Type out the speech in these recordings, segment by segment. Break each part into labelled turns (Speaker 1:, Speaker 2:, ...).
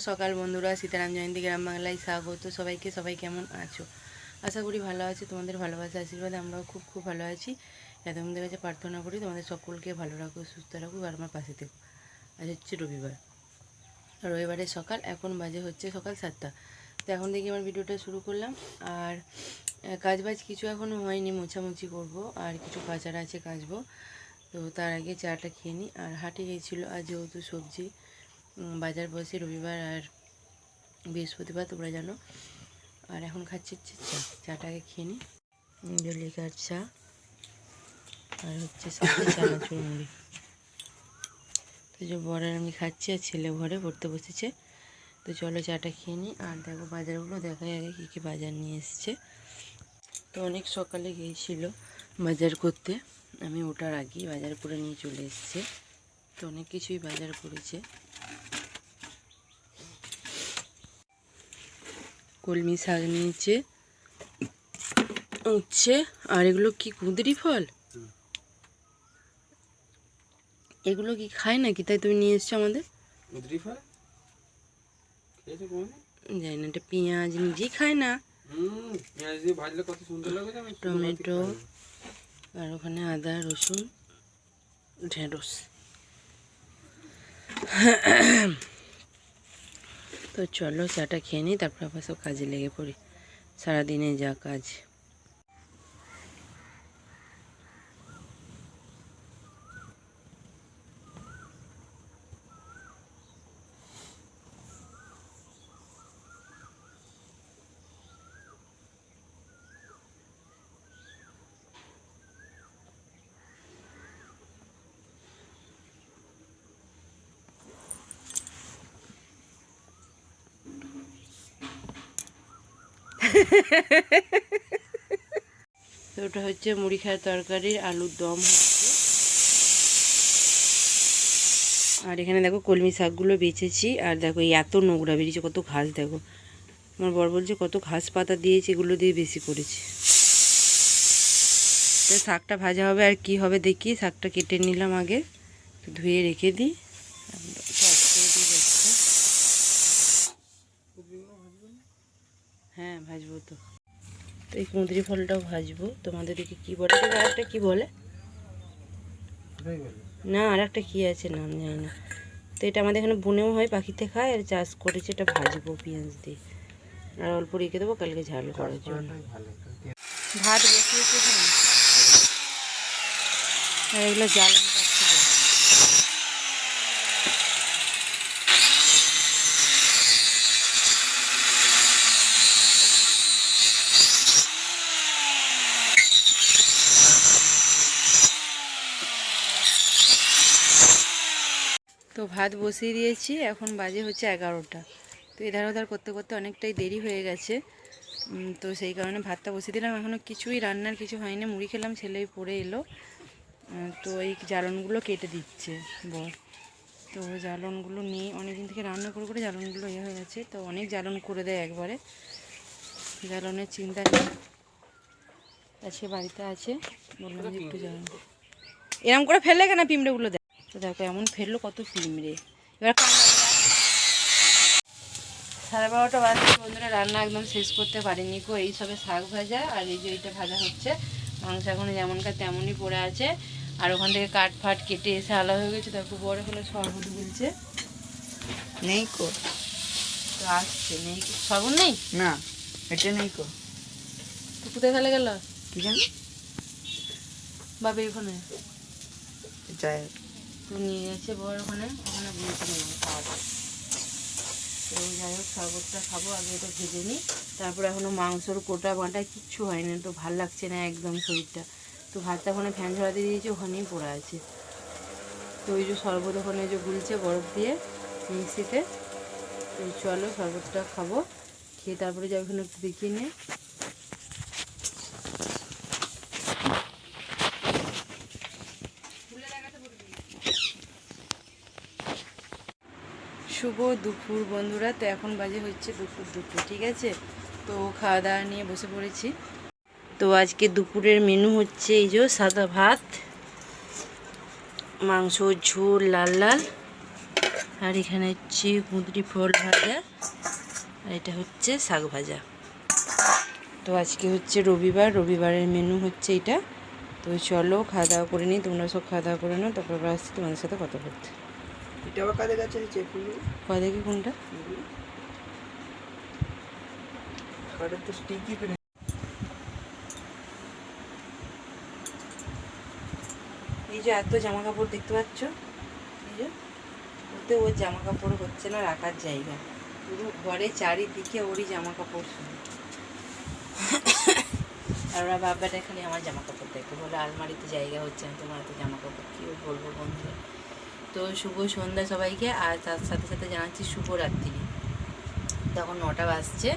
Speaker 1: সকাল বন্ধুরা, সীতারাম জয়ন্তী গ্রাম বাংলায় স্বাগত সবাইকে। সবাই কেমন আছো? আশা করি ভালো আছো। তোমাদের ভালোবাসা আশীর্বাদে আমরাও খুব খুব ভালো আছি। তোমাদের কাছে প্রার্থনা করি তোমাদের সকলকে ভালো রাখো, সুস্থ রাখো আর আমার পাশে থেকো। আজ হচ্ছে রবিবারের সকাল, এখন বাজে হচ্ছে সকাল 7টা। তো এখন থেকে আমার ভিডিওটা শুরু করলাম। আর কাজবাজ কিছু এখনও হয়নি, মোছামুছি করব আর কিছু কাচার আছে কাচবো। তো তার আগে চাটা খেয়ে নিই। আর হাটে গিয়েছিলো আজ, যেহেতু সবজি বাজার বসে রবিবার আর বৃহস্পতিবার, তোমরা জানো। আর এখন খাচ্ছি চাটাকে খেয়ে নিই। জলিকার চা আর হচ্ছে সাথে চানাচুর মুড়ি। তো যে বড় আমি খাচ্ছি আর ছেলে ঘরে পড়তে বসেছে। তো চলো চাটা খেয়ে নিই। আর দেখো বাজারগুলো দেখাই আগে কী কী বাজার নিয়ে এসছে। তো অনেক সকালে গিয়েছিল বাজার করতে, আমি ওঠার আগেই বাজার করে নিয়ে চলে এসছে। তো অনেক কিছুই বাজার করেছে। কলমি শাক নিয়েছে, উচ্ছে, আর এগুলো কি কুঁদরি ফল, এগুলো কি খায় নাকি? তাই তুমি নিয়ে এসছো আমাদের।
Speaker 2: কুঁদরি ফল
Speaker 1: জানি না, এটা পেঁয়াজ নিজেই খায় না।
Speaker 2: পেঁয়াজ দিয়ে ভাজলে কত সুন্দর লাগে।
Speaker 1: টমেটো আর ওখানে আদা রসুন ঢেঁড়স। তো চলো চাটা খেয়ে নিই, তারপর আবার সব কাজে লেগে পড়ি। সারাদিনে যা কাজ। তো ওটা হচ্ছে মুড়ি খাওয়ার তরকারির আলুর দম হচ্ছে। আর এখানে দেখো কলমি শাকগুলো বেছেছি। আর দেখো এত নোংরা বেরিয়েছে, কত ঘাস। দেখো আমার বর বলছে কত ঘাস পাতা দিয়েছে, এগুলো দিয়ে বেশি করেছে। তো শাকটা ভাজা হবে আর কি হবে দেখি। শাকটা কেটে নিলাম আগে, ধুয়ে রেখে দিই। হ্যাঁ ভাজবো তো। তো এই কুঁদরি ফলটাও ভাজবো। তোমাদের দিকে কী বলে, আর একটা কী বলে না, আর একটা কী আছে নাম জানি না। তো এটা আমাদের এখানে বনেও হয়, পাখিতে খায়। আর চাষ করেছে, এটা ভাজবো পেঁয়াজ দিয়ে। আর অল্প রেখে দেবো কালকে ঝাল করার জন্য। ভাত বসিয়েছে আর এগুলো জ্বালানি কাটতে। তো ভাত বসিয়ে দিয়েছি, এখন বাজে হচ্ছে 11টা। তো এধার ওধার করতে করতে অনেকটাই দেরি হয়ে গেছে। তো সেই কারণে ভাতটা বসিয়ে দিলাম। এখনও কিছুই রান্নার কিছু হয়নি, মুড়ি খেলাম, ছেলেই পড়ে এলো। তো এই জ্বালনগুলো কেটে দিচ্ছে বর। তো জ্বালনগুলো নিয়ে অনেকদিন থেকে রান্না করে করে জ্বালনগুলো হয়ে গেছে। তো অনেক জ্বালন করে দেয় একবারে, জ্বালনের চিন্তা নেই। সে বাড়িতে আছে, বললাম যে একটু জ্বালন এরম করে ফেললে কেন পিঁমড়েগুলো দেয়। তো দেখো এমন ফেললো কত পিঁমড়ে। এবার 12:30 বাজে বন্ধুরা, রান্না একদম শেষ করতে পারিনি গো। এই সবে শাক ভাজা আর এই যে এইটা ভাজা হচ্ছে। মাংস এখন যেমনকার তেমনই পড়ে আছে। আর ওখান থেকে কাঠ ফাট কেটে এসে আলাদা হয়ে গেছে। দেখো বড় হলে শরবত বলছে নেই কো। তো আসছে নেই, শরবত নেই না, এটা নেই কো। তো কোথায় ফেলে গেল কি জানি, বাবা ওখানে যাই। তো নিয়ে গেছে বড় ওখানে, ওখানে বলতে নেই খাওয়া। তো যাই হোক শরবতটা খাবো, আগে এটা ভেজে নিই। তারপর এখনও মাংসর কোটা বাঁটায় কিচ্ছু হয়নি, তো ভাল লাগছে না একদম শরীরটা। তো ভাতটা ওখানে ফ্যান ঝরাতে দিয়েছি, ওখানেই পড়ে আছে। তো ওই যে শরবত ওখানে যে গুলছে বরফ দিয়ে মিক্সিতে। তো চলো শরবতটা খাবো, খেয়ে তারপরে যাই ওখানে একটু দেখিয়ে নিয়ে। শুভ দুপুর বন্ধুরা। তো এখন বাজে হচ্ছে দুপুর 2টো, ঠিক আছে। তো খাওয়া দাওয়া নিয়ে বসে পড়েছি। তো আজকে দুপুরের মেনু হচ্ছে এই যে সাদা ভাত, মাংস ঝোল লাল লাল, আর এখানে হচ্ছে কুঁদরি ফল ভাজা, আর এটা হচ্ছে শাক ভাজা। তো আজকে হচ্ছে রবিবারের মেনু হচ্ছে এটা। তো চলো খাওয়া দাওয়া করে নিই, তোমরা সব খাওয়া দাওয়া করে নাও, তারপর আবার আসছি তোমাদের সাথে কথা বলতে।
Speaker 2: এটা আবার কাদের কাছে চেকগুলো
Speaker 1: কয় দেখি কোনটা?
Speaker 2: কার্ডের তো স্টিকই পেন।
Speaker 1: এই যে এত জামা কাপড় দেখতে পাচ্ছ, এই যে ওতে ওর জামা কাপড় হচ্ছে না রাখার জায়গা, পুরো ঘরে চারিদিকে ওরই জামা কাপড় শুধু। আর ওরা বাবাটা খালি আমার জামা কাপড় দেখে, বলে আলমারিতে জায়গা হচ্ছে না তোমার এত জামা কাপড়, কী বলবো বন্ধুরা। তো শুভ সন্ধ্যা সবাইকে, আর তার সাথে সাথে জানাচ্ছি শুভ রাত্রি। তখন 9টা বাজছে,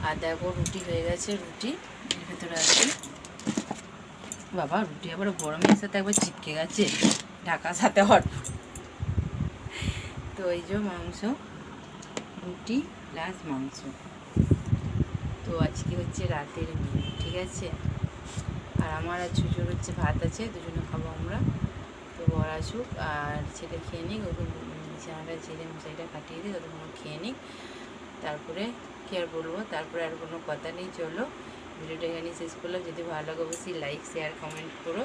Speaker 1: আর দেখো রুটি হয়ে গেছে, রুটি এর ভেতরে আছে। বাবা রুটি আবার গরমের সাথে একবার চিপকে গেছে, ঢাকার সাথে হট। তো এই যে মাংস, রুটি প্লাস মাংস। তো আজকে হচ্ছে রাতের মেনু, ঠিক আছে। আর আমার আর ছুচুর হচ্ছে ভাত আছে, দুজনে খাবো আমরা। তো বর আসুক আর ছেলে খেয়ে নিক, ওকে বিছানাটা ছেড়ে মশাইটা কাটিয়ে দিই, ততক্ষণ খেয়ে নিক। তারপরে কী আর বলবো, তারপরে আর কোনো কথা নেই। চলো ভিডিওটা এখানেই শেষ করলাম। যদি ভালো লাগে অবশ্যই লাইক শেয়ার কমেন্ট করো,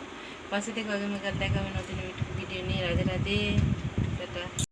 Speaker 1: পাশে থেকে আগামীকাল দেখা হবে নতুন ভিডিও নিয়ে। রাধে রাধে, টাটা।